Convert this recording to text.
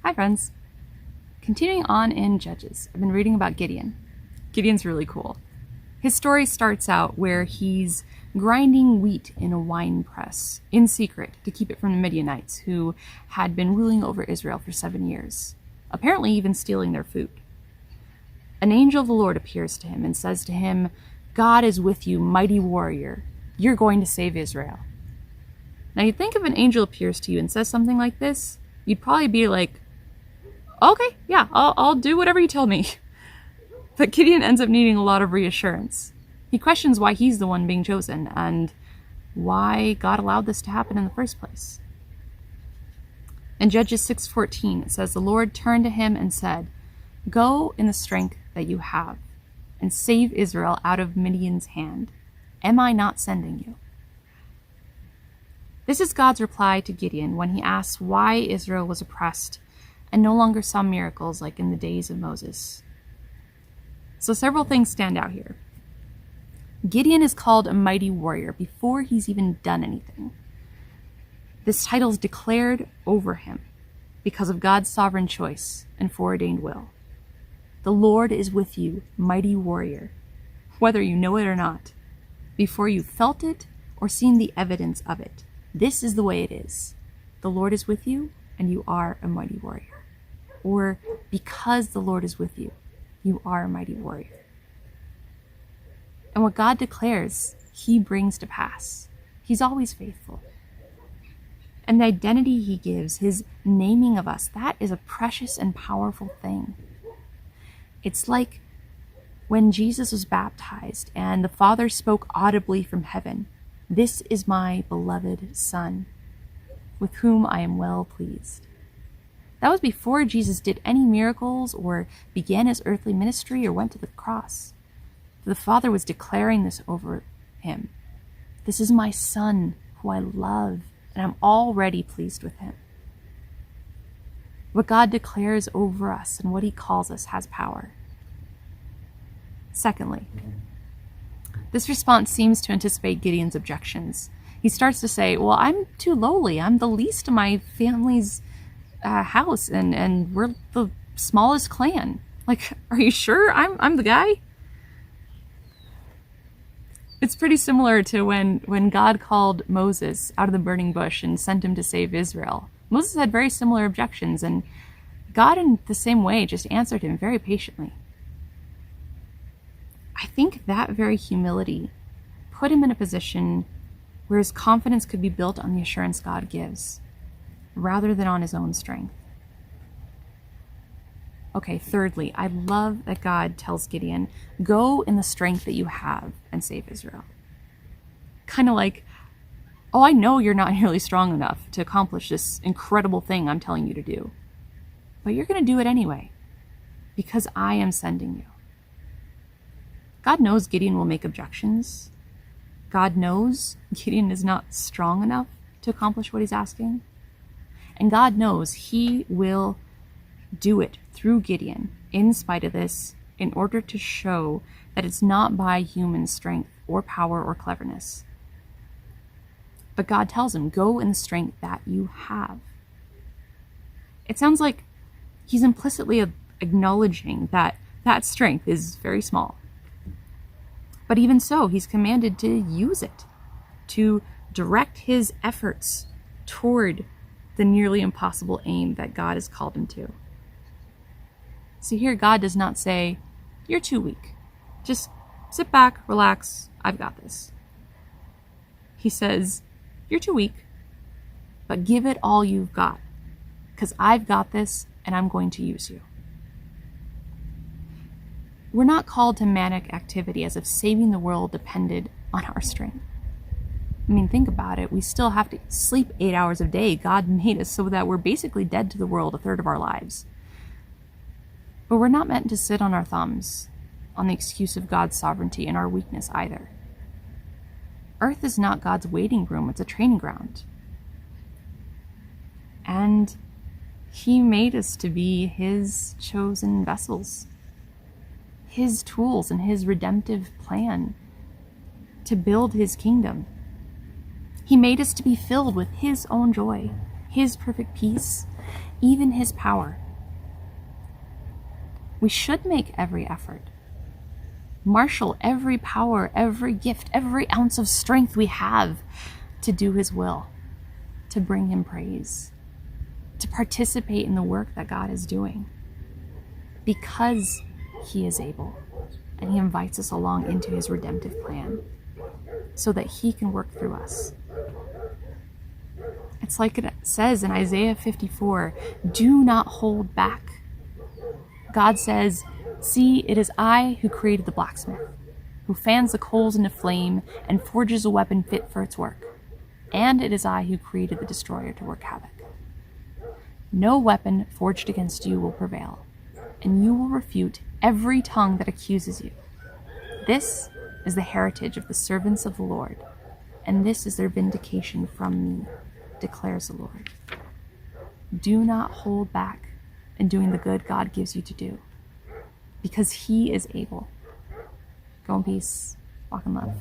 Hi friends. Continuing on in Judges, I've been reading about Gideon. Gideon's really cool. His story starts out where he's grinding wheat in a wine press in secret to keep it from the Midianites, who had been ruling over Israel for 7 years, apparently even stealing their food. An angel of the Lord appears to him and says to him, "God is with you, mighty warrior. You're going to save Israel." Now you'd think if an angel appears to you and says something like this, you'd probably be like, okay, yeah, I'll do whatever you tell me. But Gideon ends up needing a lot of reassurance. He questions why he's the one being chosen and why God allowed this to happen in the first place. In Judges 6:14, it says, "The Lord turned to him and said, 'Go in the strength that you have and save Israel out of Midian's hand. Am I not sending you?'" This is God's reply to Gideon when he asks why Israel was oppressed and no longer saw miracles like in the days of Moses. So several things stand out here. Gideon is called a mighty warrior before he's even done anything. This title is declared over him because of God's sovereign choice and foreordained will. The Lord is with you, mighty warrior, whether you know it or not, before you've felt it or seen the evidence of it. This is the way it is. The Lord is with you, and you are a mighty warrior. Or because the Lord is with you, you are a mighty warrior. And what God declares, he brings to pass. He's always faithful. And the identity he gives, his naming of us, that is a precious and powerful thing. It's like when Jesus was baptized and the Father spoke audibly from heaven, "This is my beloved Son, with whom I am well pleased." That was before Jesus did any miracles or began his earthly ministry or went to the cross. The Father was declaring this over him. "This is my Son who I love, and I'm already pleased with him." What God declares over us and what he calls us has power. Secondly, this response seems to anticipate Gideon's objections. He starts to say, well, I'm too lowly. I'm the least of my family's house, and we're the smallest clan. Like, are you sure I'm the guy? It's pretty similar to when God called Moses out of the burning bush and sent him to save Israel. Moses had very similar objections, and God in the same way just answered him very patiently. I think that very humility put him in a position where his confidence could be built on the assurance God gives, rather than on his own strength. Okay, thirdly, I love that God tells Gideon, "Go in the strength that you have and save Israel." Kind of like, oh, I know you're not nearly strong enough to accomplish this incredible thing I'm telling you to do, but you're going to do it anyway, because I am sending you. God knows Gideon will make objections. God knows Gideon is not strong enough to accomplish what he's asking. And God knows he will do it through Gideon in spite of this, in order to show that it's not by human strength or power or cleverness. But God tells him, go in the strength that you have. It sounds like he's implicitly acknowledging that that strength is very small. But even so, he's commanded to use it, to direct his efforts toward the nearly impossible aim that God has called him to. See, here God does not say, you're too weak. Just sit back, relax, I've got this. He says, you're too weak, but give it all you've got, because I've got this and I'm going to use you. We're not called to manic activity as if saving the world depended on our strength. I mean, think about it. We still have to sleep 8 hours a day. God made us so that we're basically dead to the world a third of our lives. But we're not meant to sit on our thumbs on the excuse of God's sovereignty and our weakness either. Earth is not God's waiting room. It's a training ground. And he made us to be his chosen vessels, his tools in his redemptive plan to build his kingdom. He made us to be filled with his own joy. his perfect peace, even his power. We should make every effort. Marshal every power, every gift, every ounce of strength we have to do his will, to bring him praise, to participate in the work that God is doing, because he is able, and he invites us along into his redemptive plan so that he can work through us. It's like it says in Isaiah 54, do not hold back. God says, see, it is I who created the blacksmith, who fans the coals into flame and forges a weapon fit for its work. And it is I who created the destroyer to work havoc. No weapon forged against you will prevail, and you will refute every tongue that accuses you. This is the heritage of the servants of the Lord, and this is their vindication from me, declares the Lord. Do not hold back in doing the good God gives you to do, because he is able. Go in peace. Walk in love.